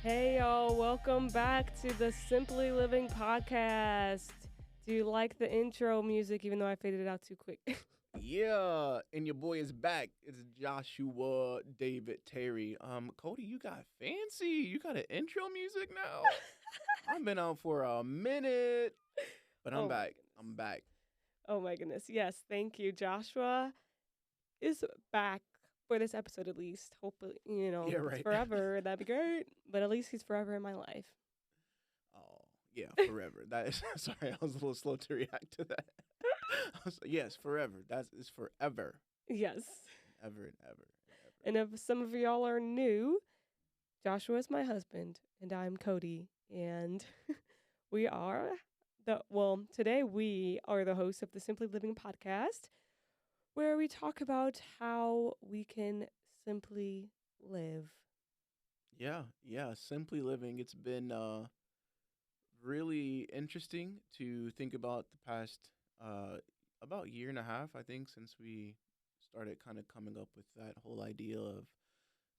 Hey y'all, welcome back to the Simply Living podcast. Do you like the intro music even though I faded it out too quick? Yeah, and your boy is back. It's Joshua David Terry. Cody, you got fancy. You got an intro music now. I've been out for a minute, but I'm Oh my back. goodness. I'm back. Oh my goodness. Yes, thank you. Joshua is back for this episode at least. Hopefully, Yeah, if it's right. forever, that'd be great. But at least he's forever in my life. Oh, yeah, forever. That is sorry, I was a little slow to react to that. I was like, yes, forever. It's forever. Yes. Ever and ever and ever. And if some of y'all are new, Joshua is my husband and I'm Cody. And today we are the hosts of the Simply Living podcast, where we talk about how we can simply live. Yeah, simply living. It's been really interesting to think about the past about year and a half, I think, since we started kind of coming up with that whole idea of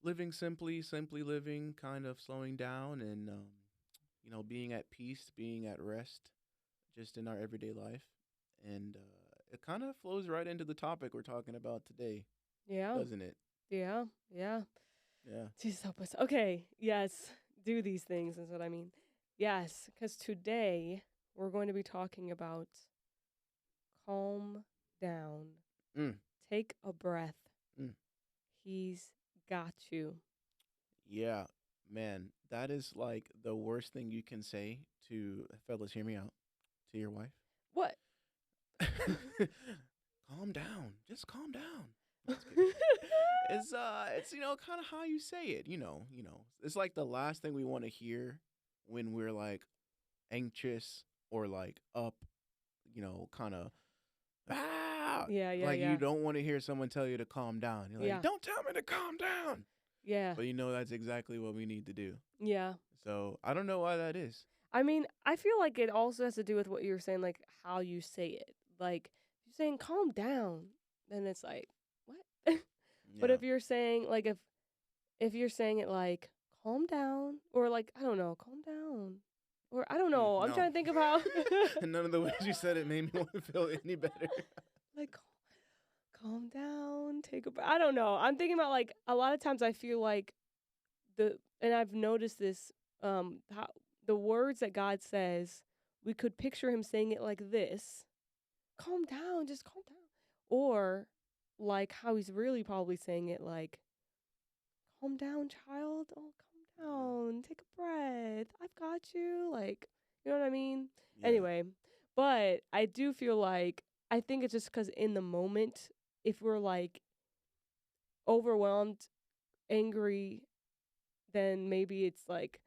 living simply living, kind of slowing down and being at peace, being at rest, just in our everyday life. And it kind of flows right into the topic we're talking about today, Yeah, doesn't it? yeah. Yeah. Jesus help us. Okay, yes, do these things is what I mean. Yes, because today we're going to be talking about calm down. Mm, Take a breath. mm. He's got you. Yeah, man, that is like the worst thing you can say to fellas. Hear me out. To your wife. What? Calm down. Just calm down. No, just kidding. It's kind of how you say it. It's like the last thing we want to hear when we're like anxious or like up. Kind of like you Yeah. don't want to hear someone tell you to calm down. You're like, Yeah. don't tell me to calm down. Yeah. But that's exactly what we need to do. Yeah. So I don't know why that is. I mean, I feel like it also has to do with what you're saying, like how you say it. Like, if you're saying calm down, then it's like, what? But Yeah. if you're saying, like, if you're saying it like, calm down, or like, I don't know, calm down. Or I don't know. I'm No. trying to think of how. And none of the ways you said it made me want to feel any better. Like, calm down, take a breath. I don't know. I'm thinking about, like, a lot of times I feel like and I've noticed this, how the words that God says, we could picture him saying it like this: calm down, just calm down. Or like how he's really probably saying it like, calm down, child. Oh, calm down. Take a breath. I've got you. Like, you know what I mean? Yeah. Anyway, but I do feel like, I think it's just because in the moment, if we're like overwhelmed, angry, then maybe it's like,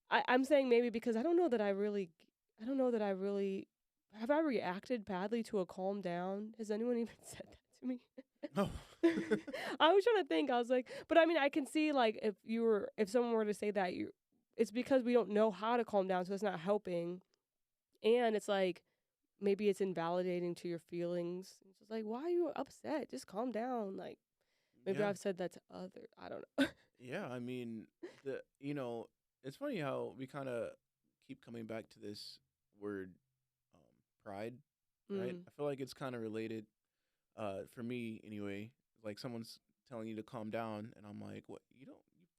I'm saying maybe because I don't know that I really have I reacted badly to a calm down. Has anyone even said that to me? Oh. I was trying to think. I was like, but I mean, I can see, like, if someone were to say that, it's because we don't know how to calm down, so it's not helping, and it's like maybe it's invalidating to your feelings. It's just like, why are you upset? Just calm down. Like, maybe Yeah. I've said that to other. I don't know. Yeah. I mean, it's funny how we kind of keep coming back to this word, pride, right? Mm. I feel like it's kind of related, for me anyway. Like someone's telling you to calm down, and I'm like, what?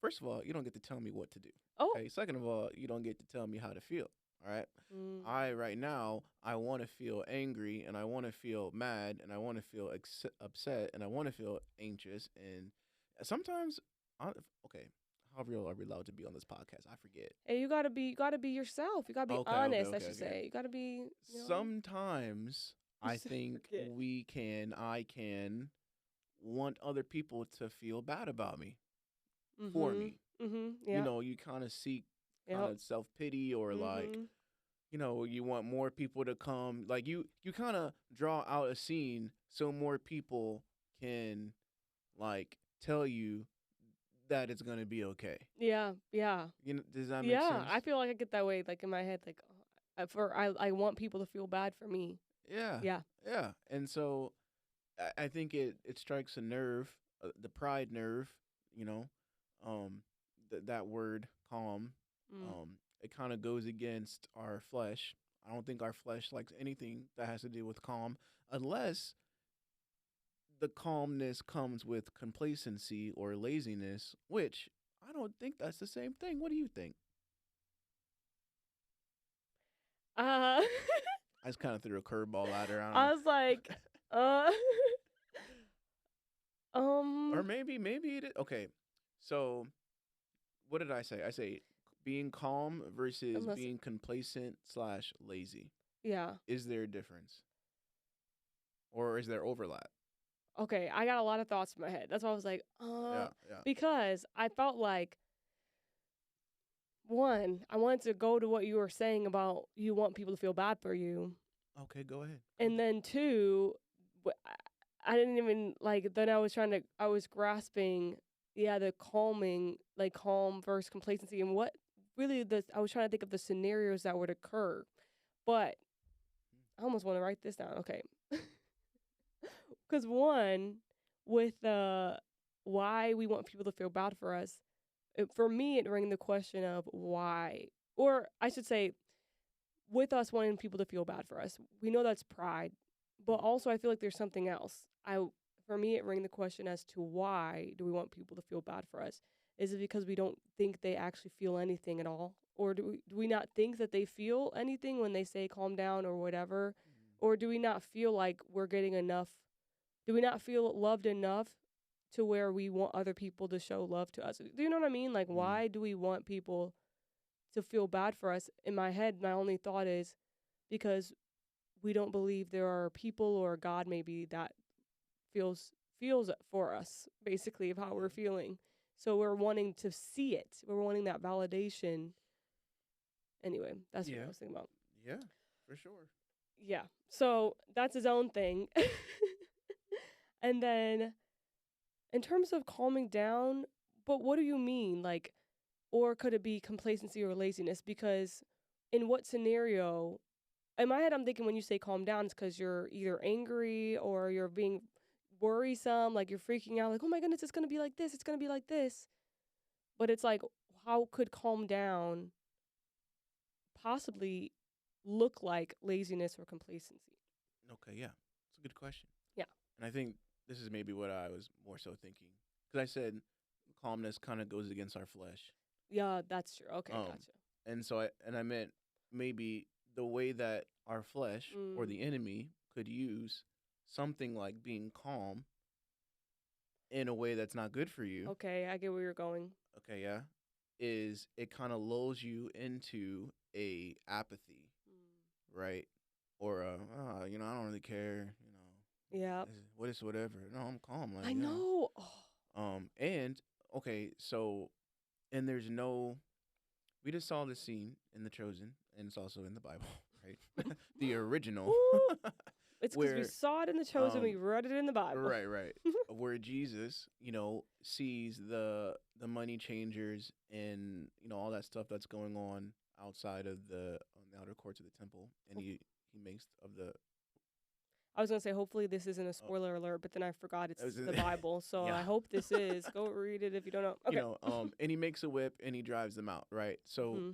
First of all, you don't get to tell me what to do. Oh. Okay. Second of all, you don't get to tell me how to feel. All right. Mm. Right now, I want to feel angry and I want to feel mad and I want to feel upset and I want to feel anxious. And sometimes, okay, how real are we allowed to be on this podcast? I forget. Hey, you gotta be yourself. You gotta be Okay, honest. I okay, should okay. say. You gotta be. Sometimes I think forget. I can want other people to feel bad about me for me. Mm-hmm. Yeah. You kind of seek kind Yep. of self pity or like, Mm-hmm. you want more people to come. Like you kind of draw out a scene so more people can like tell you that it's gonna be okay. Yeah. Yeah. Does that make Yeah. sense? I feel like I get that way, like in my head, like, I want people to feel bad for me. Yeah, Yeah. yeah. And so I think it strikes a nerve, the pride nerve. You know, that word calm, Mm. it kind of goes against our flesh. I don't think our flesh likes anything that has to do with calm, unless the calmness comes with complacency or laziness, which I don't think that's the same thing. What do you think? Uh, I just kind of threw a curveball at her. I don't know. I was like, uh, Or um, maybe it is. Okay. So, what did I say? I say being calm versus unless, being complacent slash lazy. yeah. Is there a difference? Or is there overlap? Okay, I got a lot of thoughts in my head. That's why I was like, Yeah, yeah. because I felt like one, I wanted to go to what you were saying about you want people to feel bad for you. Okay, go ahead. Go And ahead. then two, I didn't even like, then I was grasping, yeah, the calming, like calm versus complacency and what really I was trying to think of the scenarios that would occur. But I almost want to write this down. Okay. Because one, with why we want people to feel bad for us, for me, it rang the question of why, or I should say, with us wanting people to feel bad for us, we know that's pride, but Mm, also I feel like there's something else. For me, it rang the question as to why do we want people to feel bad for us? Is it because we don't think they actually feel anything at all, or do we not think that they feel anything when they say calm down or whatever, mm, or do we not feel like we're getting enough? Do we not feel loved enough to where we want other people to show love to us? Do you know what I mean? Like, mm. why do we want people to feel bad for us? In my head, my only thought is because we don't believe there are people or God maybe that feels for us, basically, of how we're Yeah. feeling. So we're wanting to see it. We're wanting that validation. Anyway, that's what I Yeah. was thinking about. Yeah. For sure. Yeah. So that's his own thing. And then in terms of calming down, but what do you mean? Like, or could it be complacency or laziness? Because in what scenario, in my head, I'm thinking when you say calm down, it's because you're either angry or you're being worrisome, like you're freaking out, like, oh my goodness, it's going to be like this, it's going to be like this. But it's like, how could calm down possibly look like laziness or complacency? Okay, yeah. It's a good question. Yeah. And I think this is maybe what I was more so thinking. Because I said calmness kind of goes against our flesh. Yeah, that's true. Okay, Um, gotcha. and I meant maybe the way that our flesh or Mm, the enemy could use something like being calm in a way that's not good for you. okay, I get where you're going. Okay, yeah, is it kind of lulls you into a apathy, Mm. right? Or I don't really care. Yeah, What is whatever. No, I'm calm. Like I know. Oh. and okay, so and there's no. We just saw this scene in The Chosen, and it's also in the Bible, right? The original, Ooh. It's because we where saw it in the Chosen, we um, read it in the Bible. right, where Jesus, sees the money changers and all that stuff that's going on outside of the outer courts of the temple, and he makes of the I was gonna say, hopefully this isn't a uh, spoiler alert, but then I forgot that it's was the Bible, so yeah, I hope this is. Go read it if you don't know. Okay. and he makes a whip and he drives them out, right? So Hmm.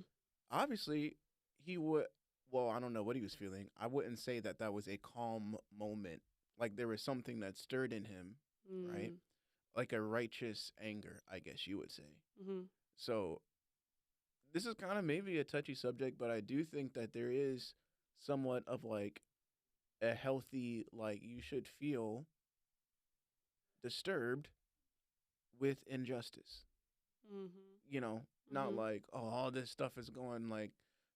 obviously he would. Well, I don't know what he was feeling. I wouldn't say that that was a calm moment. Like there was something that stirred in him, right? Mm. Like a righteous anger, I guess you would say. Hmm. So this is kind of maybe a touchy subject, but I do think that there is somewhat of like a healthy, like you should feel disturbed with injustice. Hmm. Not Hmm. like, oh, all this stuff is going like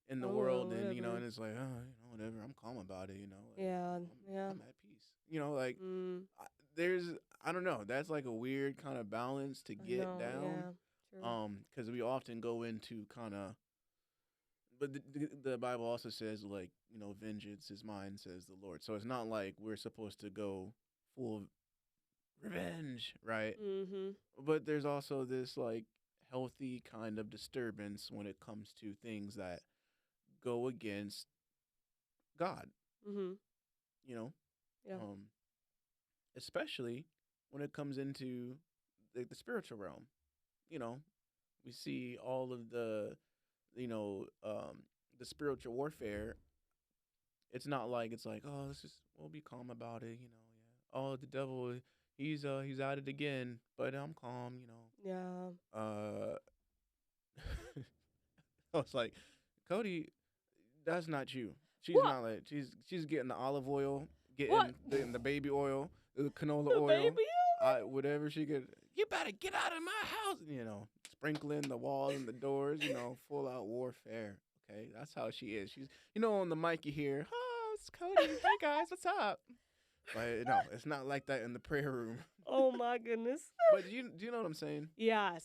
in the Oh well, world, and whatever. and it's like, oh, whatever. I'm calm about it. Like Yeah. Yeah. I'm at peace. Like Mm. I, there's, I don't know. That's like a weird kind of balance to I get know. down. Yeah. True. Because we often go into kind of, but the Bible also says like, vengeance is mine, says the Lord. So it's not like we're supposed to go full of revenge, right? Hmm. But there's also this like healthy kind of disturbance when it comes to things that go against God, Hmm. you know, Yeah. um, especially when it comes into the spiritual realm. You know, we see all of the, you know, the spiritual warfare. It's not like it's like, oh, let's just we'll be calm about it, yeah. Oh, the devil, he's at it again, but I'm calm. Yeah. Uh, I was like, Cody, that's not you. She's What? not like she's getting the olive oil, What? getting the baby oil, the canola The oil, baby whatever she could. You better get out of my house. Sprinkling the walls and the doors. Full out warfare. Okay, that's how she is. She's on the mic you hear, oh, it's Cody. Hey guys, what's up? But no, it's not like that in the prayer room. Oh my goodness. But do you know what I'm saying? Yes.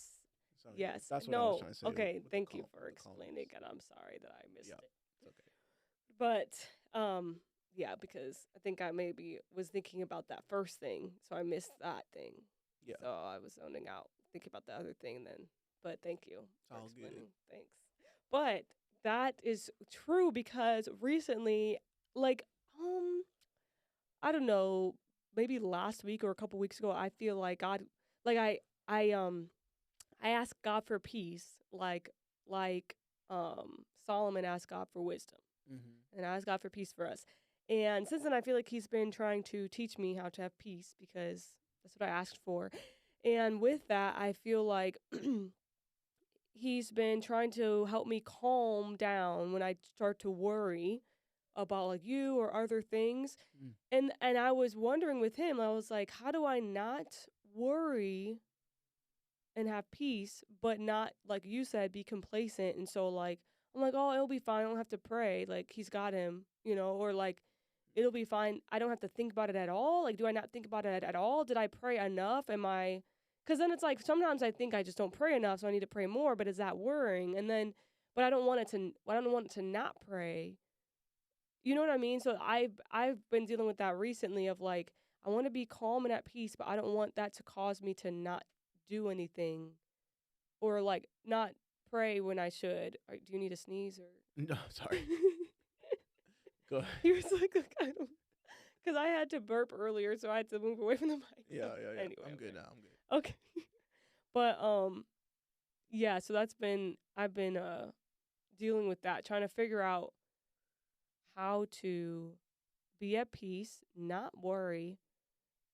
So yeah, Yes. that's what I was No. trying to say Okay. with the Thank you calm, for the explaining calmness. it. I'm sorry that I missed Yeah, it. it's okay. But yeah, because I think I maybe was thinking about that first thing, so I missed that thing. Yeah, So I was zoning out thinking about the other thing then. But thank you it's for all good. explaining. Thanks. But that is true because recently, like, I don't know, maybe last week or a couple weeks ago, I feel like God, like I asked God for peace, like Solomon asked God for wisdom, Hmm. and I asked God for peace for us. And since then, I feel like He's been trying to teach me how to have peace because that's what I asked for. And with that, I feel like He's been trying to help me calm down when I start to worry about like you or other things. Mm. And I was wondering with him, I was like, how do I not worry and have peace, but not, like you said, be complacent? And so, like, I'm like, oh, it'll be fine. I don't have to pray. Like, he's got him, or like, it'll be fine. I don't have to think about it at all. Like, do I not think about it at all? Did I pray enough? Because then it's like sometimes I think I just don't pray enough, so I need to pray more, but is that worrying? And then, but I don't want it to not pray. You know what I mean? So I've been dealing with that recently of like I want to be calm and at peace, but I don't want that to cause me to not do anything or like not pray when I should. Do you need a sneeze or? No, sorry. Go ahead. He was like kind of because I had to burp earlier, so I had to move away from the mic. Yeah, So yeah, yeah. anyway, I'm good okay, now. I'm good. okay. But yeah. So I've been dealing with that, trying to figure out how to be at peace, not worry,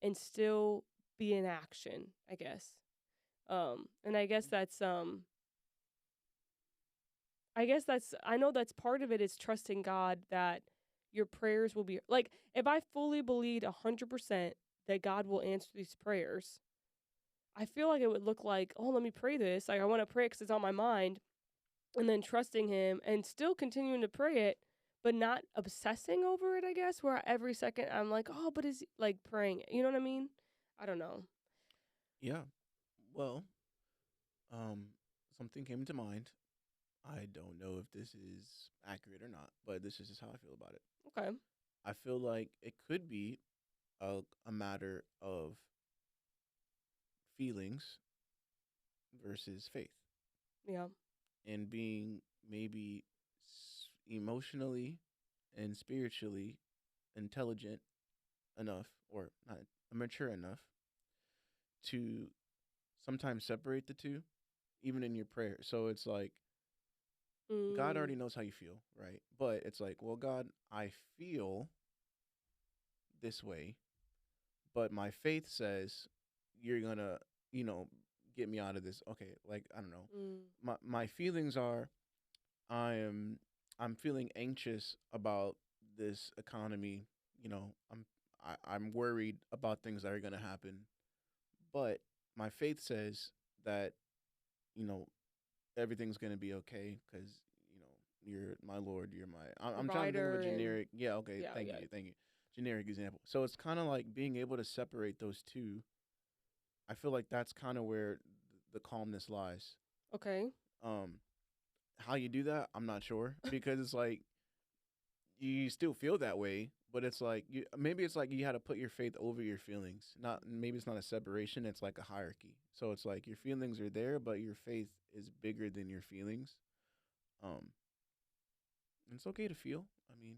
and still be in action, I guess. And I know that's part of it is trusting God that your prayers will be like if I fully believed 100% that God will answer these prayers, I feel like it would look like, oh, let me pray this. Like I want to pray because it's on my mind, and then trusting Him and still continuing to pray it, but not obsessing over it. I guess where every second I'm like, oh, but is like praying it. You know what I mean? I don't know. Yeah. Well, um, something came to mind. I don't know if this is accurate or not, but this is just how I feel about it. Okay. I feel like it could be a matter of feelings versus faith, Yeah. and being maybe emotionally and spiritually intelligent enough, or not mature enough to sometimes separate the two, even in your prayer. So it's like God Mm. already knows how you feel, right? But it's like, well, God, I feel this way, but my faith says you're gonna, you know, get me out of this. Okay, like I don't know. Mm. My feelings are I am I'm feeling anxious about this economy. I'm worried about things that are gonna happen. But my faith says that, you know, everything's gonna be okay because you're my Lord. You're my. I'm trying to think of a Provider and generic. Yeah. Okay. yeah, yeah. Thank you. Generic example. So it's kind of like being able to separate those two. I feel like that's kind of where the calmness lies. Okay. Um, how you do that, I'm not sure because it's like you still feel that way, but it's like maybe it's like you had to put your faith over your feelings. Not maybe it's not a separation, it's like a hierarchy. So it's like your feelings are there, but your faith is bigger than your feelings. Um, and it's okay to feel. I mean,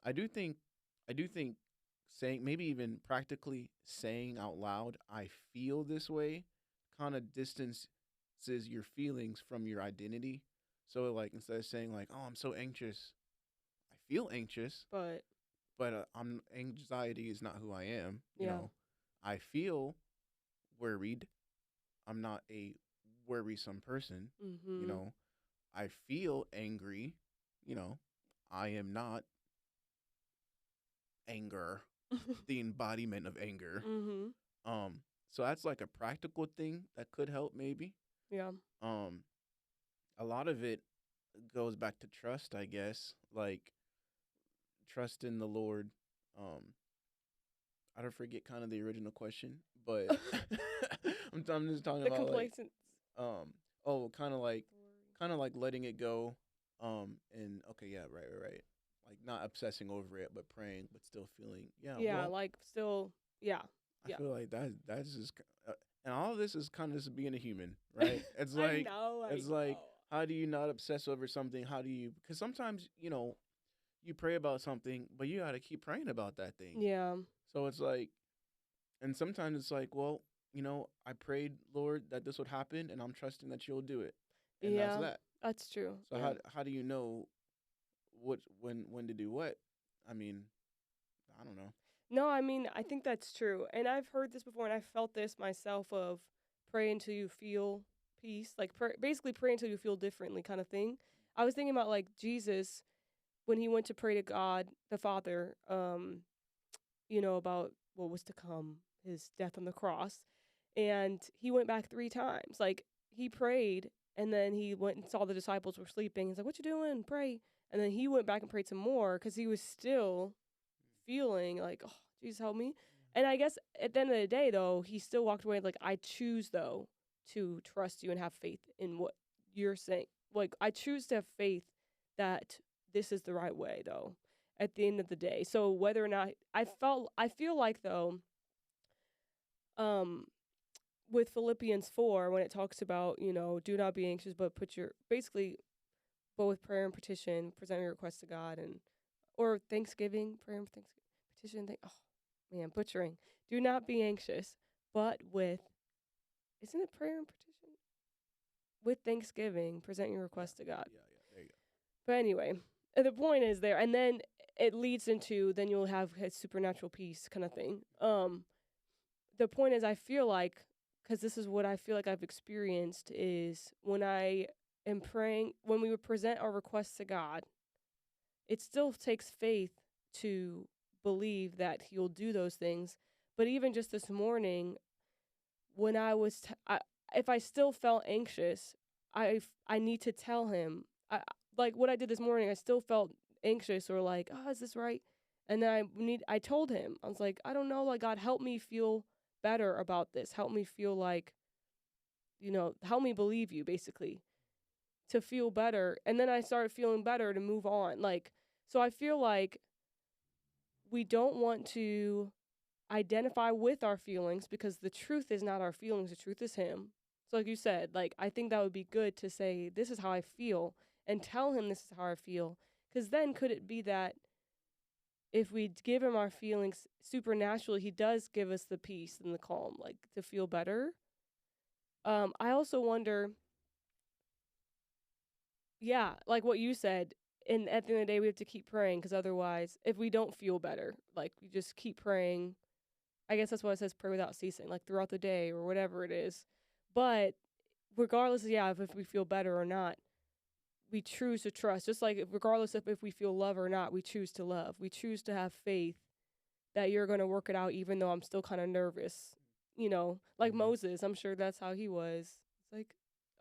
I do think saying maybe even practically saying out loud, I feel this way, kind of distance your feelings from your identity. So like instead of saying like, "Oh, I'm so anxious," I feel anxious, But but I'm anxiety is not who I am. yeah. I feel worried. I'm not a worrisome person. You Mhm. know, I feel angry. You know, I am not anger, the embodiment of anger. Mhm. Um, so that's like a practical thing that could help maybe. Yeah. Um, a lot of it goes back to trust, I guess. Like trust in the Lord. Um, I don't forget kind of the original question, but I'm just talking The about like complacent um oh kind of like letting it go and okay, yeah, right. Like not obsessing over it but praying but still feeling, yeah, Yeah, well, like still yeah. I Yeah. feel like that's just and all of this is kind of just being a human, right? It's I like know, I it's like know. how do you not obsess over something? How do you, because sometimes, you pray about something, but you got to keep praying about that thing. Yeah. So it's like, and sometimes it's like, well, I prayed, Lord, that this would happen, and I'm trusting that you'll do it, and that's Yeah. that. That's true. So Yeah. how do you know what when to do what? I mean, I don't know. No, I mean, I think that's true. And I've heard this before and I felt this myself of pray until you feel peace, like basically pray until you feel differently kind of thing. I was thinking about like Jesus when he went to pray to God the Father, about what was to come, his death on the cross. And he went back 3 times. Like he prayed and then he went and saw the disciples were sleeping. He's like, "What you doing? Pray." And then he went back and prayed some more cuz he was still feeling like, "Oh, Jesus help me." And I guess at the end of the day though, he still walked away like, "I choose though to trust you and have faith in what you're saying." Like I choose to have faith that this is the right way though at the end of the day. So whether or not I feel like though um with Philippians 4 when it talks about, do not be anxious but put your basically but with prayer and petition present your requests to God and or thanksgiving, prayer and thanksgiving, petition, oh man, butchering. Do not be anxious, but with isn't it prayer and petition? With thanksgiving, present your Yeah, request to God. there you But anyway, the point is there, and then it leads into then you'll have a supernatural peace kind of thing. The point is, I feel like because this is what I feel like I've experienced is when I am praying, when we would present our requests to God, it still takes faith to believe that He'll do those things. But even just this morning, when I was, if I still felt anxious, I need to tell him. Like what I did this morning. I still felt anxious or like, oh, is this right? And then I told him. I was like, I don't know. Like God, help me feel better about this. Help me feel like, help me believe you, basically, to feel better. And then I started feeling better to move on. Like, so I feel like we don't want to identify with our feelings because the truth is not our feelings, the truth is him. So like you said, like I think that would be good to say this is how I feel and tell him this is how I feel, cuz then could it be that if we give him our feelings supernaturally, he does give us the peace and the calm like to feel better. I also wonder, yeah, like what you said, and at the end of the day we have to keep praying cuz otherwise if we don't feel better, like we just keep praying. I guess that's why it says pray without ceasing, like throughout the day or whatever it is. But regardless, yeah, if we feel better or not, we choose to trust. Just like regardless of if we feel love or not, we choose to love. We choose to have faith that you're going to work it out, even though I'm still kind of nervous. Like go. Moses, I'm sure that's how he was. It's like,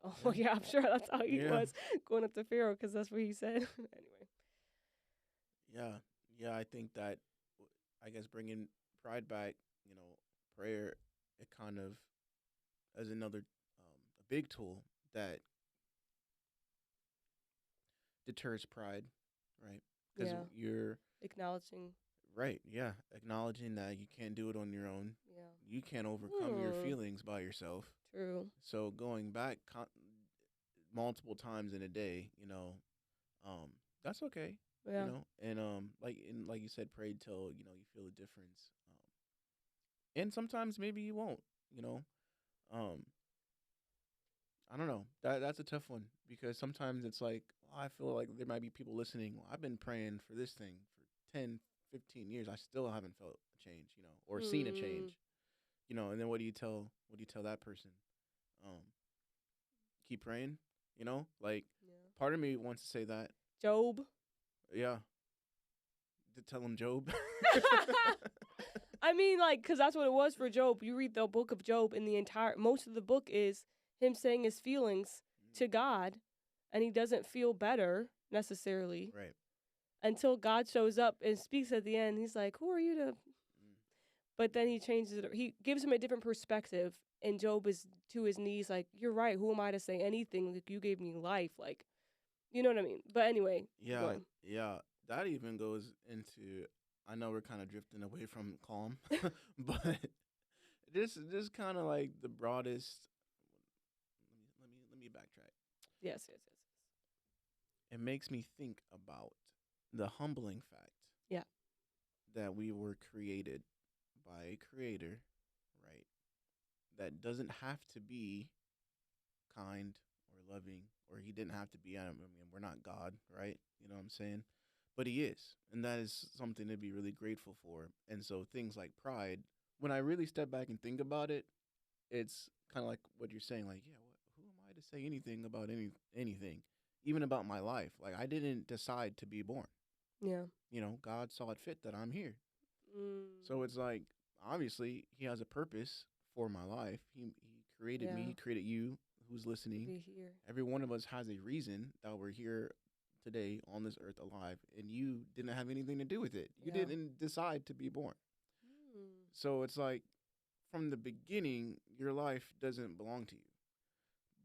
oh Yeah. yeah, I'm sure that's how he Yeah. was going up to Pharaoh because that's what he said. Anyway, Yeah. Yeah, I think that I guess bringing pride back, prayer, it kind of as another a big tool that deters pride, right? Because yeah, you're acknowledging, right, yeah, acknowledging that you can't do it on your own. yeah, You can't overcome your hmm, feelings by yourself. true, So going back multiple times in a day, that's okay, yeah. and like you said, pray till you feel a difference. And sometimes maybe you won't, you know. Um, I don't know. That's a tough one because sometimes it's like I feel like there might be people listening. Well, I've been praying for this thing for 10, 15 years. I still haven't felt a change, or seen a Hmm. change, and then what do you tell that person? Um, keep praying, Like Yeah. part of me wants to say that, Job. yeah, to tell him Job. I mean, like, because that's what it was for Job. You read the book of Job, and most of the book is him saying his feelings to God, and he doesn't feel better necessarily Right. until God shows up and speaks at the end. He's like, "Who are you to?" Mm. But then he changes it. He gives him a different perspective, and Job is to his knees, like, "You're right. Who am I to say anything? Like, you gave me life. Like, you know what I mean?" But anyway, keep Yeah, going. yeah. That even goes into. I know we're kind of drifting away from calm, but this kind of like the broadest. Let me backtrack. Yes, yes, yes, It makes me think about the humbling fact yes. that we were created by a creator, right? That doesn't have to be kind or loving, or he didn't have to be. I mean, we're not God, right? You know what I'm saying? But he is, and that is something to be really grateful for. And so things like pride, when I really step back and think about it, it's kind of like what you're saying. Like, yeah, who am I to say anything about anything, even about my life? Like, I didn't decide to be born. Yeah. God saw it fit that I'm here. Mm, So it's like obviously he has a purpose for my life. He created me, yeah. he created you who's To listening. be here. Every one of us has a reason that we're here today on this earth alive, and you didn't have anything to do with it. You Yeah. didn't decide to be born. Mm, So it's like from the beginning your life doesn't belong to you.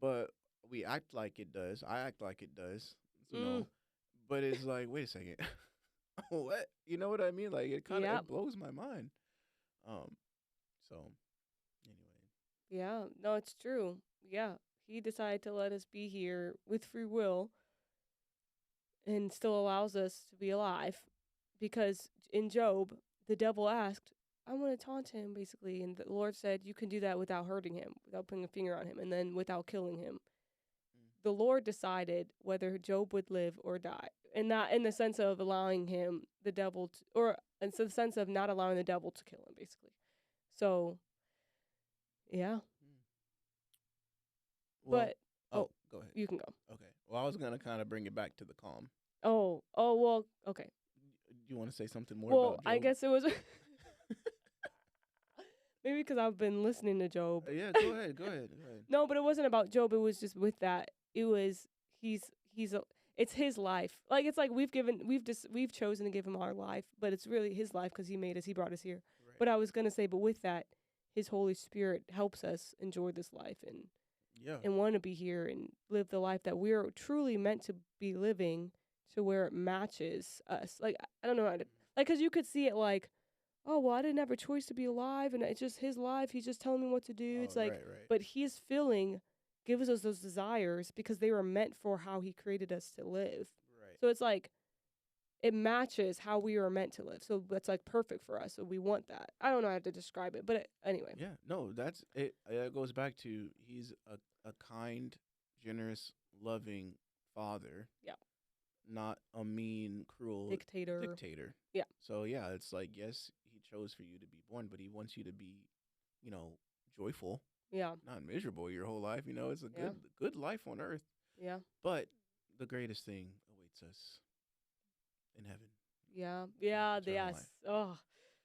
But we act like it does. I act like it does, mm, But it's like, wait a second. What? You know what I mean? Like it kind of yeah. it blows my mind. Um. So anyway, Yeah. No, it's true. Yeah. He decided to let us be here with free will and still allows us to be alive because in Job, the devil asked, I want to taunt him, basically. And the Lord said, you can do that without hurting him, without putting a finger on him, and then without killing him. mm, The Lord decided whether Job would live or die. And not in the sense of allowing him, the devil, or in the sense of not allowing the devil to kill him, basically. So, yeah. mm. Well, But, oh, oh, go ahead. you can go. Okay. Well, I was gonna kind of bring it back to the calm. Well, okay. Do you want to say something more Well, about I Job? guess it was maybe because I've been listening to Job. Yeah. Go ahead. Go ahead. Go ahead. No, but it wasn't about Job. It was just with that. It was he's a it's his life. Like it's like we've chosen to give him our life, but it's really his life because he made us. He brought us here. Right. But I was gonna say, but with that, his Holy Spirit helps us enjoy this life Yeah. and want to be here and live the life that we're truly meant to be living, to where it matches us. Like I don't know how to like because you could see it like, oh well, I didn't have a choice to be alive, and it's just his life. He's just telling me what to do. Oh, It's like, right. Right. but his feeling gives us those desires because they were meant for how he created us to live. Right. So it's like it matches how we were meant to live. So that's like perfect for us. So we want that. I don't know how to describe it, but anyway. Yeah. No, that's it. It goes back to he's a kind, generous, loving father, Yeah. not a mean, cruel Dictator. dictator. Yeah. So yeah, it's like yes, he chose for you to be born, but he wants you to be, you know, joyful, Yeah. not miserable your whole life. It's a Yeah. good life on earth. Yeah. But the greatest thing awaits us in heaven. Yeah. Yeah. Eternal Yes. life. Oh,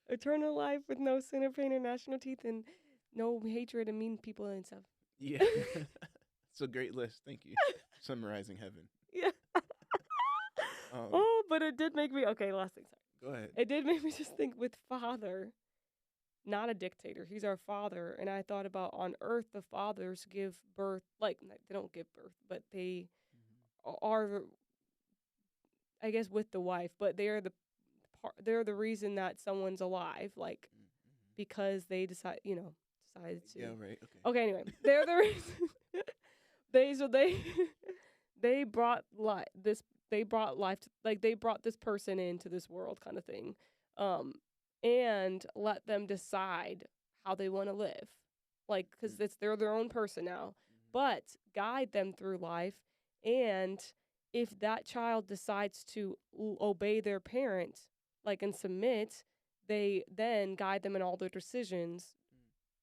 eternal life with no sin or pain or gnashing of teeth and no hatred and mean people and stuff. Yeah. It's a great list. Thank you. Summarizing heaven. Yeah. Um, Oh, but it did make me okay. Last thing, sorry. go ahead. It did make me just think with father, not a dictator. He's our father, and I thought about on earth the fathers give birth, like they don't give birth, but they Mhm. are, I guess, with the wife, but they're the reason that someone's alive, like Mhm. because they decided to. Yeah, right. Okay. Okay, anyway, they're the reason. They they brought they brought life to, like they brought this person into this world kind of thing, um and let them decide how they want to live, like because Mm. they're their own person now. but guide them through life. And if that child decides to obey their parent, like, and submit, they then guide them in all their decisions, Mm.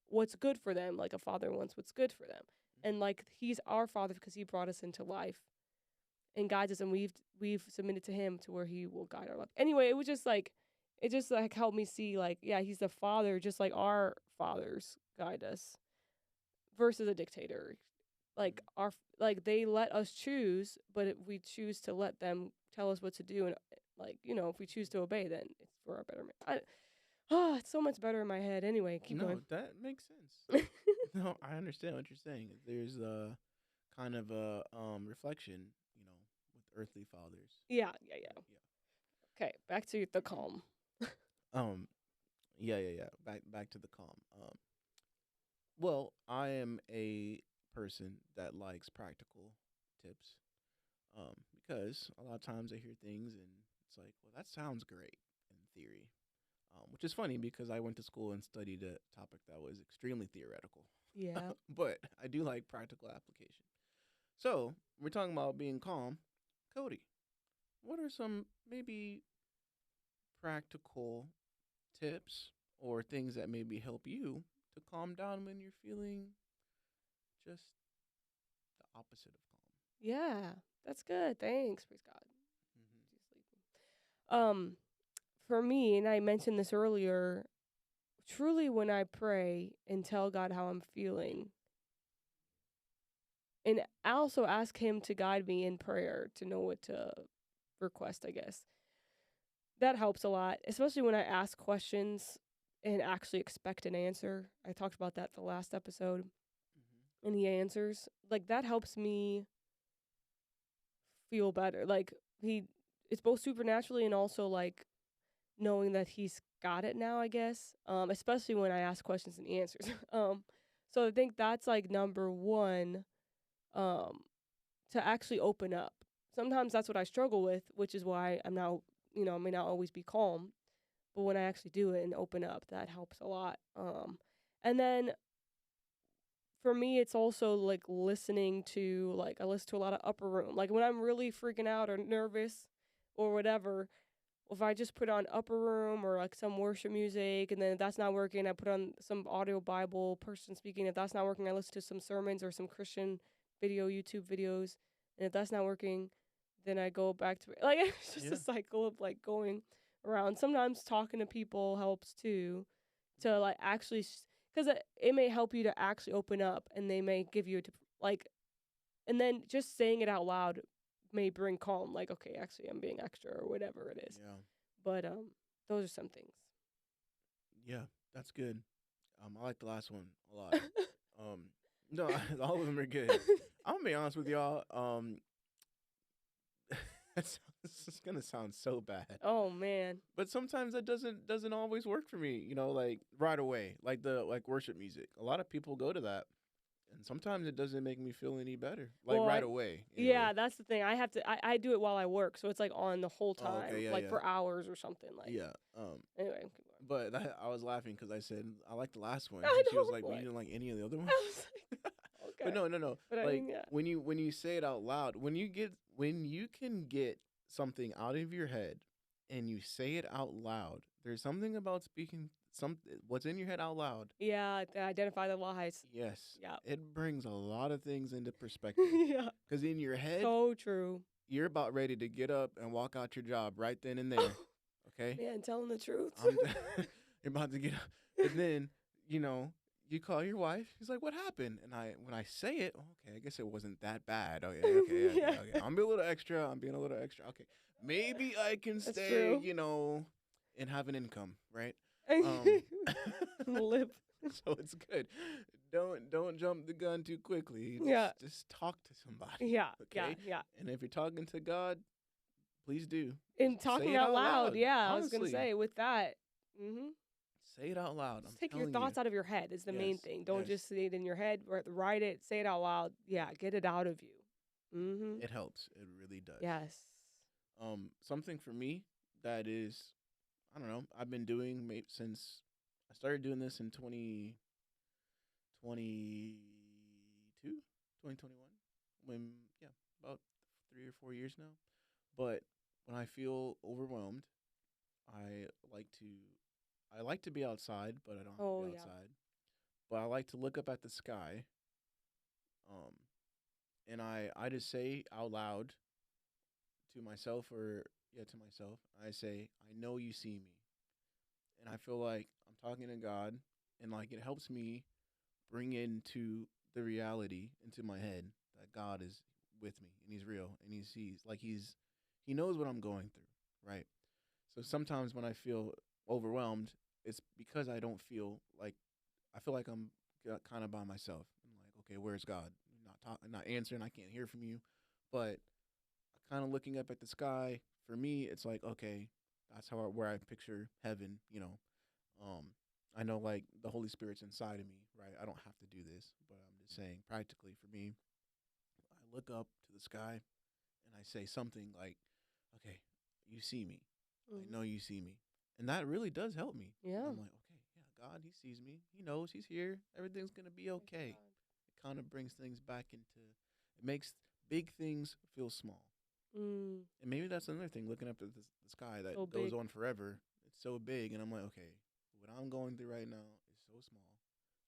what's good for them, like a father wants what's good for them. Mhm. And like he's our father because he brought us into life and guides us, and we've submitted to him to where he will guide our life. Anyway, it just like helped me see, like, yeah, he's the father just like our fathers guide us versus a dictator. Like Mhm. like they let us choose, but if we choose to let them tell us what to do, and like, if we choose to obey, then it's for our betterment. It's so much better in my head. Anyway, keep No, going. that makes sense. No, I understand what you're saying. There's a kind of a reflection, with earthly fathers. Yeah, yeah, Right, yeah. Okay, back to the calm. yeah. Yeah, yeah, yeah. Back to the calm. Well, I am a person that likes practical tips. Because a lot of times I hear things and it's like, well, that sounds great in theory. Which is funny because I went to school and studied a topic that was extremely theoretical. Yeah. But I do like practical application. So we're talking about being calm. Cody, what are some maybe practical tips or things that maybe help you to calm down when you're feeling just the opposite of calm? Yeah. That's good. Thanks. Praise God. Hmm. She's sleeping. For me, and I mentioned this earlier, truly when I pray and tell God how I'm feeling, and I also ask him to guide me in prayer to know what to request, I guess. That helps a lot, especially when I ask questions and actually expect an answer. I talked about that the last episode, Hmm. and he answers. Like, that helps me feel better. Like, it's both supernaturally and also like knowing that he's got it now, I guess. Especially when I ask questions and he answers. So I think that's like number one, um, to actually open up. Sometimes that's what I struggle with, which is why I'm now, I may not always be calm, but when I actually do it and open up, that helps a lot. And then for me, it's also like listening to, like, I listen to a lot of Upper Room. Like when I'm really freaking out or nervous or whatever, if I just put on Upper Room or like some worship music, and then if that's not working, I put on some audio Bible person speaking. If that's not working, I listen to some sermons or some Christian YouTube videos. And if that's not working, then I go back to it. Like, it's just a Yeah. cycle of like going around. Sometimes talking to people helps too, Mhm. to like actually, because it may help you to actually open up, and they may give you like, and then just saying it out loud may bring calm. Like, okay, actually, I'm being extra or whatever it is. Yeah. But those are some things. Yeah. That's good. I like the last one a lot. Um, no, all of them are good. I'm gonna be honest with y'all. This is gonna sound so bad, Oh man. but sometimes that doesn't always work for me. Like right away, like worship music. A lot of people go to that, and sometimes it doesn't make me feel any better. Like Well, right away, anyway. yeah, that's the thing. I have to. I do it while I work, so it's like on the whole Oh, time, okay, yeah, like yeah, for hours or something. Like, yeah. anyway, keep going. But I was laughing because I said I like the last one, I and she was know like, "But you what. didn't like any of the other ones." I was like, But okay, no, no, no. but I Like mean, yeah. when you say it out loud, when you can get something out of your head and you say it out loud, there's something about speaking what's in your head out loud. Yeah, to identify the lies. Yes, Yeah. it brings a lot of things into perspective. Yeah. Because in your head, So true. you're about ready to get up and walk out your job right then and there. Okay, Man, telling the truth. I'm you're about to get up, and then you know you call your wife. She's like, "What happened?" And when I say it, okay, I guess it wasn't that bad. Okay, okay, okay, Yeah, okay. I'm being a little extra. I'm being a little extra. Okay, maybe I can that's stay, true. and have an income, right? Um, Lip. so it's good. Don't jump the gun too quickly. Yeah, Just talk to somebody, yeah, yeah, okay? yeah. And if you're talking to God, please do. And Say talking it out out loud, loud. yeah, I was gonna Honestly, say with that. Mhm. say it out loud. I'm Just take your telling you. thoughts out of your head is the main Yes, thing. Don't yes. just say it in your head. Write it. Say it out loud. Yeah, get it out of you. Mhm. It helps. It really does. Yes. Something for me that is, I don't know, I've been doing since I started doing this in 2022, 2021. When about 3 or 4 years now. But when I feel overwhelmed, I like to I like to be outside, but I don't have to be Oh, yeah. outside. But I like to look up at the sky, um, and I just say out loud to myself, or yeah, to myself. I say, I know you see me, and I feel like I'm talking to God, and like it helps me bring into the reality into my head that God is with me and He's real and He sees, like He knows what I'm going through, right? So sometimes when I feel overwhelmed, it's because I feel like I'm kind of by myself. I'm like, okay, where's God? You're not talking, not answering. I can't hear from you, but kind of looking up at the sky. For me, it's like, okay, that's where I picture heaven. Um, I know like the Holy Spirit's inside of me, right? I don't have to do this, but I'm just saying practically for me, I look up to the sky and I say something like, okay, you see me. I Mhm. know you see me. And that really does help me. And Yeah. I'm like, okay, yeah, God, He sees me. He knows He's here. Everything's going to be Praise okay. God. It kind of brings things back it makes big things feel small. Mm. And maybe that's another thing, looking up to the sky So that goes big. on forever. It's so big. And I'm like, okay, what I'm going through right now is so small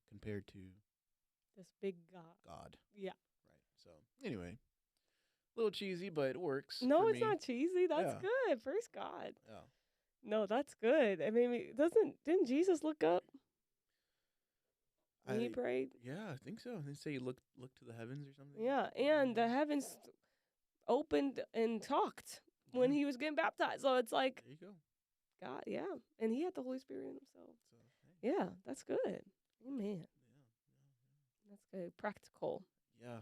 compared to This big God. God. Yeah. Right. So, anyway, a little cheesy, but it works No, for it's me. not cheesy. That's Yeah. good. Praise God. Yeah. No, that's good. I mean, didn't Jesus look up when he I prayed? Yeah, I think so. They say look to the heavens or something. Yeah, and the heavens opened and talked when Yeah. he was getting baptized. So it's like There you go. God, yeah, and he had the Holy Spirit in himself. So hey, Yeah, that's good. Amen. yeah, That's good. Practical. yeah.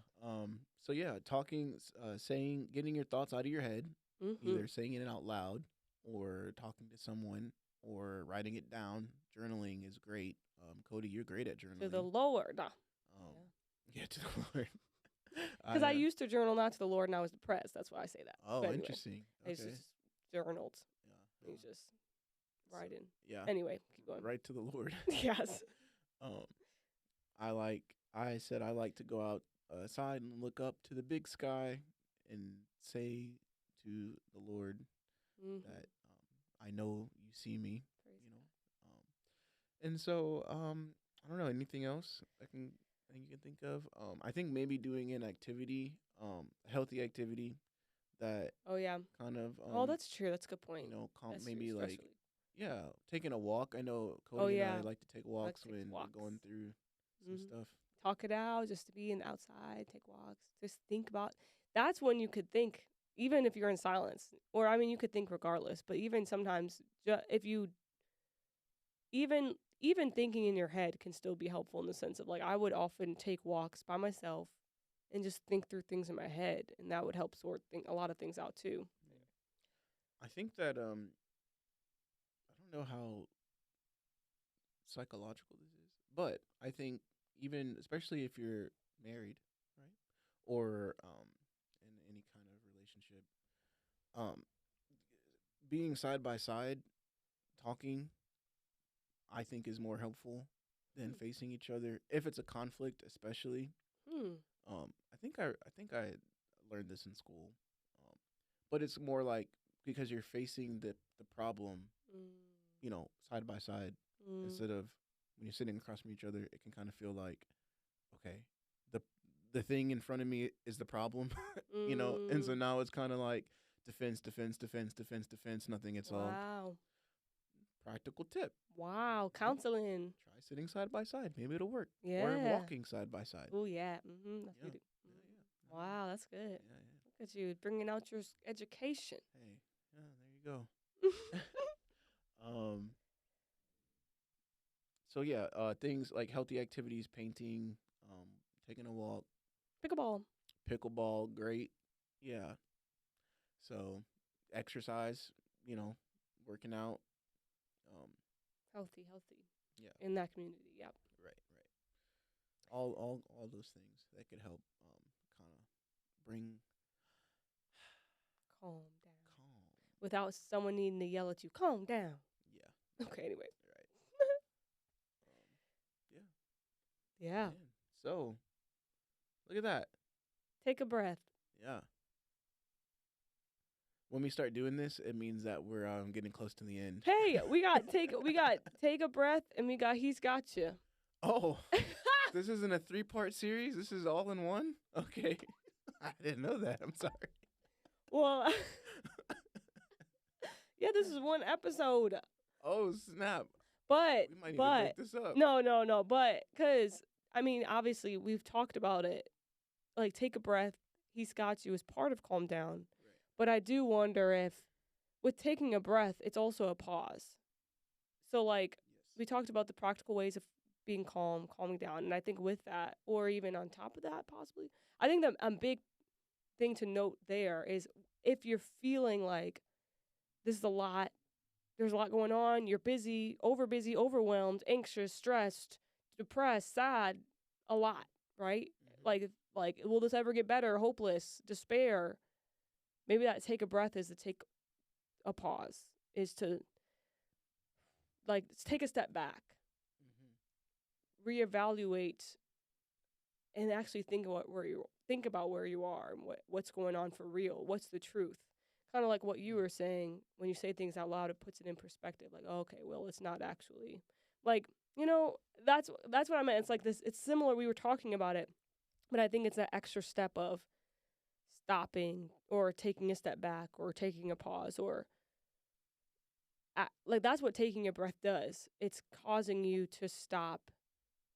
So yeah, talking, saying, getting your thoughts out of your head, Mm-hmm. either saying it out loud or talking to someone or writing it down. Journaling is great. Cody, you're great at To the journaling. Lord. Nah. Um, Yeah. yeah, to the Lord. Because I used to journal not to the Lord and I was depressed. That's why I say that. But Oh, anyway, interesting. I just Okay. journaled. Yeah. He was just So writing. yeah, Anyway, keep going. right to the Lord. Yes. Um, I said I like to go outside and look up to the big sky and say to the Lord Mm-hmm. that I know you see me, Praise you know. And so I don't know anything else I think you can think of. I think maybe doing an activity, a healthy activity that God. Oh, yeah. kind of Oh, that's true. That's a good point. calm, That's true. maybe Stress like relief. yeah, taking a walk. I know Oh, Cody and I yeah. like to take I like walks to take when we're walks. going through some Hmm. stuff. Talk it out, just to be in the outside, take walks, just think about. That's when you could think, even if you're in silence, or I mean, you could think regardless. But even sometimes, if you even thinking in your head can still be helpful in the sense of like I would often take walks by myself and just think through things in my head, and that would help sort a lot of things out too. I think that I don't know how psychological this is, but I think even especially if you're married, right, or in any kind of relationship, um, being side by side, talking, I think is more helpful than Hmm. facing each other if it's a conflict, especially. Hmm. I think I learned this in school, um, but it's more like because you're facing the problem, Mm. side by side, Mm. instead of when you're sitting across from each other, it can kind of feel like, okay, the the thing in front of me is the problem, and so Mm. now it's kind of like defense, defense, defense, defense, defense. Nothing gets solved. Wow. Practical tip: Wow. you know, Counseling. try sitting side by side. Maybe it'll work. Or Yeah. walking side by side. Oh yeah. Mm-hmm. That's Yeah, good. yeah, Mhm. yeah. No, Wow, that's good. yeah, yeah. Look at you bringing out your education. Hey, yeah, there you go. um. So yeah, things like healthy activities, painting, taking a walk, Pickleball. pickleball, great. Yeah. So exercise, working out. Um, Healthy, healthy. yeah. In that community. Yep. Right. Right. All those things that could help. Kind of bring Calm down. calm. Without someone needing to yell at you, calm down. Yeah. Okay, anyway. Right. Yeah. Yeah. Man. So look at that. Take a breath. Yeah. When we start doing this, it means that we're getting close to the end. Hey, we got take a breath, and we got he's got you. Oh, this isn't a 3-part series. This is all in one. Okay, I didn't know that. I'm sorry. Well, yeah, this is one episode, Oh snap! but We might need to but break this up. no, but because I mean, obviously, we've talked about it. Like, take a breath. He's got you as part of calm down. Right. But I do wonder if, with taking a breath, it's also a pause. So, like, we Yes. talked about the practical ways of being calm, calming down. And I think with that, or even on top of that, possibly, I think that a big thing to note there is if you're feeling like this is a lot, there's a lot going on, you're busy, overwhelmed, anxious, stressed, depressed, sad, a lot, right? Like, will this ever get better? Hopeless, despair. Maybe that take a breath is to take a pause, is to like take a step back, reevaluate, and actually think about where you are and what's going on for real. What's the truth? Kind of like what you were saying, when you say things out loud, it puts it in perspective. Like, oh, okay, well, it's not actually like, that's what I meant. It's like this. It's similar. We were talking about it, but I think it's that extra step of stopping or taking a step back or taking a pause or like that's what taking a breath does. It's causing you to stop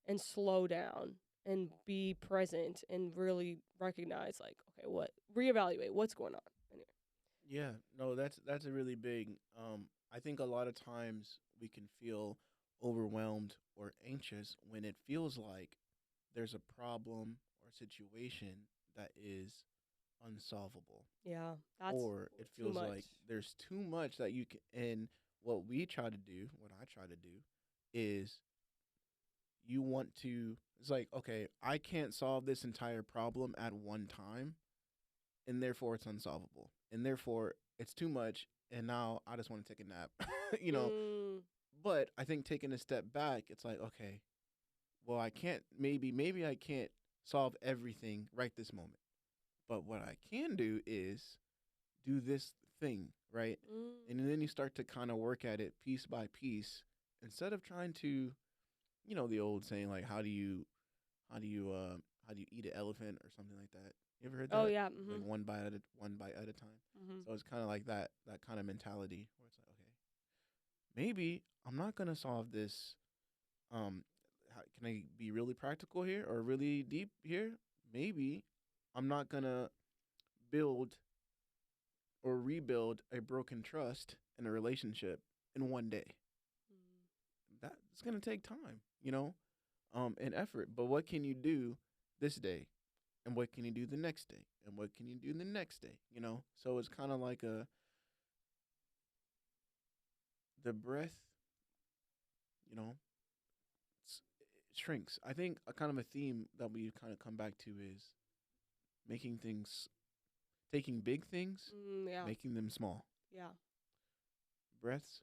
and slow down and be present and really recognize, like, okay, reevaluate what's going on. Anyway. Yeah, no, that's a really big. I think a lot of times we can feel overwhelmed or anxious when it feels like there's a problem or situation that is unsolvable, Yeah, that's or it too feels much. like there's too much that you can. And what we try to do, what I try to do, is you want to. It's like, okay, I can't solve this entire problem at one time, and therefore it's unsolvable, and therefore it's too much, and now I just want to take a nap, you know. Mm, But I think taking a step back, it's like, okay, well, I can't. Maybe I can't solve everything right this moment. But what I can do is do this thing, right? mm. And then you start to kind of work at it piece by piece instead of trying to, the old saying like, how do you how do you eat an elephant or something like that? You ever heard Oh that? yeah. Like one bite at a time. Mhm. So it's kind of like that kind of mentality where it's like, okay, maybe I'm not gonna solve this. Can I be really practical here or really deep here? Maybe I'm not gonna build or rebuild a broken trust in a relationship in one day. That's gonna take time, and effort. But what can you do this day, and what can you do the next day, and what can you do the next day? So it's kind of like the breath. You know, it shrinks. I think a kind of a theme that we kind of come back to is making things, taking big things, Yeah. making them small. Yeah. Breaths,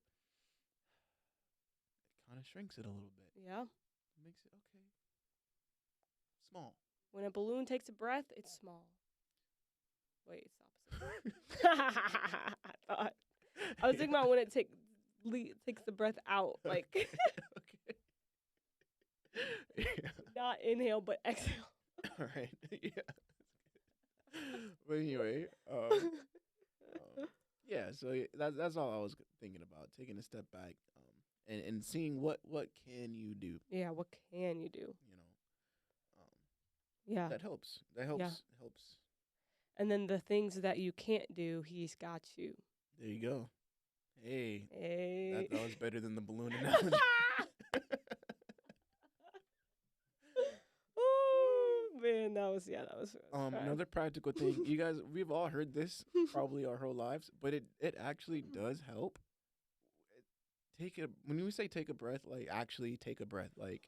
it kind of shrinks it a little bit. Yeah. Makes it okay, small. When a balloon takes a breath, it's small. Wait, it's the opposite. I was thinking about when it takes the breath out, like Okay. Okay. Yeah. not inhale but exhale. All right. Yeah. But anyway, yeah. So that's all I was thinking about. Taking a step back, and seeing what can you do. Yeah, what can you do? Yeah. That helps. That Yeah. helps. And then the things that you can't do, he's got you. There you go. Hey, Hey. that was better than the balloon analogy. Oh man, that was Another practical thing. You guys, we've all heard this probably our whole lives, but it actually does help. When we say take a breath, like actually take a breath, like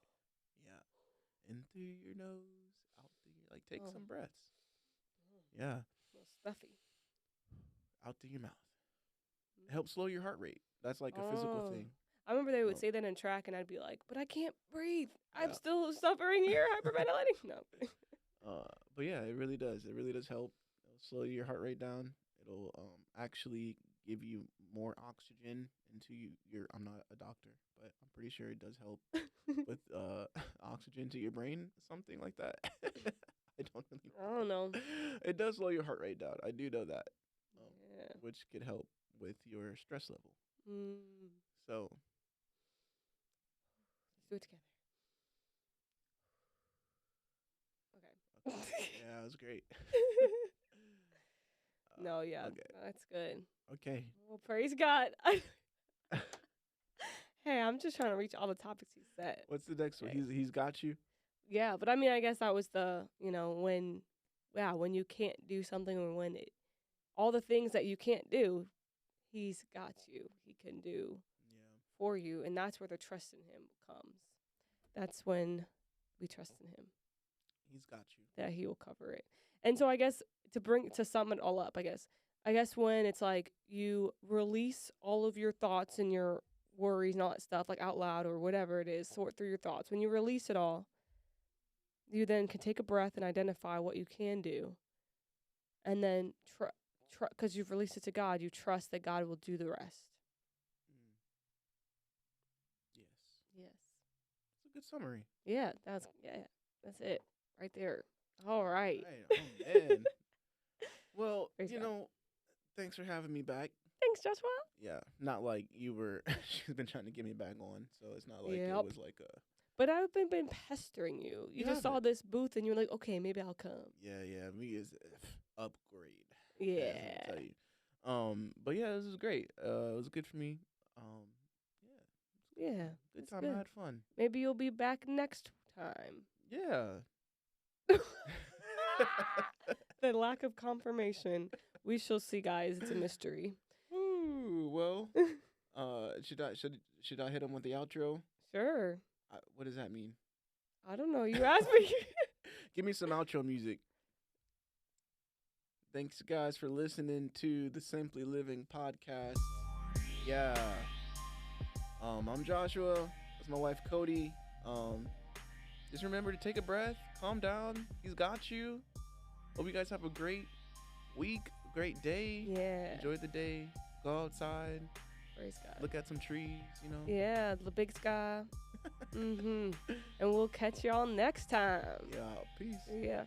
yeah, in through your nose, out through your, like take some breaths. Yeah, a little stuffy. out through your mouth. It helps slow your heart rate. That's like a physical thing. I remember they would Oh. say that in track, and I'd be like, "But I can't breathe. I'm Yeah. still suffering here, hyperventilating." No. But yeah, it really does. It really does help. It'll slow your heart rate down. It'll actually give you more oxygen into your. I'm not a doctor, but I'm pretty sure it does help with oxygen to your brain, something like that. I don't really I don't know. know. It does slow your heart rate down. I do know that, Yeah. which could help with your stress level. Mm. So Let's do it together. Okay. yeah, it was great. No, yeah, Okay, that's good. okay. Well, praise God. Hey, I'm just trying to reach all the topics he said. What's the next one? Okay. He's got you. Yeah, but I mean, I guess that was the, when, yeah, when you can't do something or when all the things that you can't do, he's got you. He can do Yeah, for you. And that's where the trust in him comes. That's when we trust in him he's got you. that he will cover it. And so I guess to sum it all up, I guess when it's like you release all of your thoughts and your worries and all that stuff, like out loud or whatever it is, sort through your thoughts. When you release it all, you then can take a breath and identify what you can do. And then, because you've released it to God, you trust that God will do the rest. Mm. Yes, Yes. it's a good summary. Yeah, that's it right there. All right. Right. Oh man. Well, Praise God. thanks for having me back. Thanks, Joshua. Yeah, not like you were. She's been trying to get me back on, so it's not like it Yep. was like a. But I've been pestering you. You You just saw haven't. this booth and you were like, okay, maybe I'll come. Yeah. Me is upgrade. As Yeah. I tell you. But yeah, this is great. It was good for me. Um, yeah, Yeah. good That's time. good. I had fun. Maybe you'll be back next time. Yeah. The lack of confirmation. We shall see, guys. It's a mystery. Ooh, well. Should I hit him with the outro? Sure. What does that mean? I don't know. You asked me. Give me some outro music. Thanks, guys, for listening to the Simply Living podcast. Yeah. I'm Joshua. That's my wife, Cody. Just remember to take a breath, calm down. He's got you. Hope you guys have a great week, great day. Yeah. Enjoy the day. Go outside. Praise God. Look at some trees, Yeah, the big sky. And we'll catch y'all next time. Yeah, peace. Yeah.